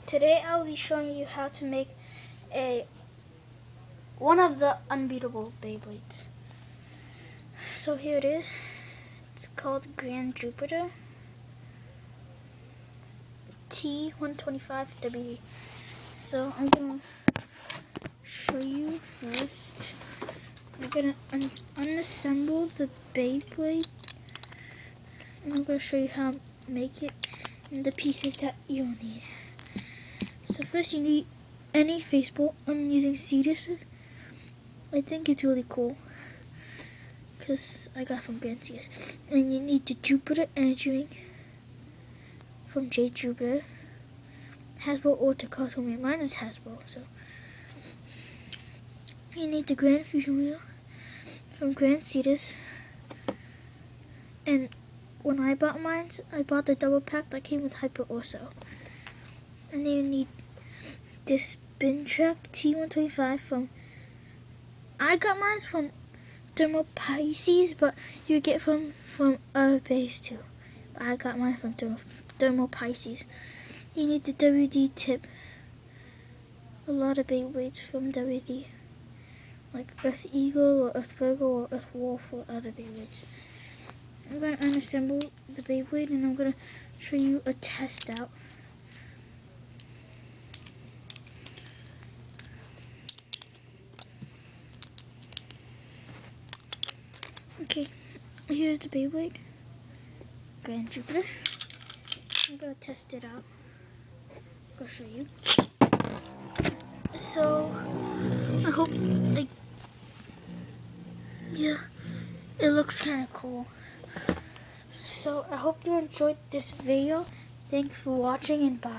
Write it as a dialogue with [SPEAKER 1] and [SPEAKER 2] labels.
[SPEAKER 1] Today I'll be showing you how to make one of the unbeatable Beyblades. So here it is. It's called Grand Jupiter T125WD. So I'm gonna show you first. I'm gonna unassemble the Beyblade, and I'm gonna show you how to make it and the pieces that you'll need. So first you need any Facebook. I'm using Cetus. I think it's really cool because I got from Grand Cetus. And you need the Jupiter Energy Ring from J Jupiter. Hasbro or Takata. Mine is Hasbro. So you need the Grand Fusion Wheel from Grand Cetus. And when I bought mine, I bought the double pack that came with Hyper Orso. And then you need this Spin Track T125 from, I got mine from Thermo Pisces, but you get from other bays too. I got mine from Thermo Pisces. You need the WD tip. A lot of Beyblades from WD, like Earth Eagle or Earth Virgo or Earth Wolf or other Beyblades. I'm going to unassemble the Beyblade and I'm going to show you a test out. Okay, here's the Beyblade, Grand Jupiter. I'm going to test it out. I'll show you. So, I hope, yeah, it looks kind of cool. So, I hope you enjoyed this video. Thanks for watching and bye.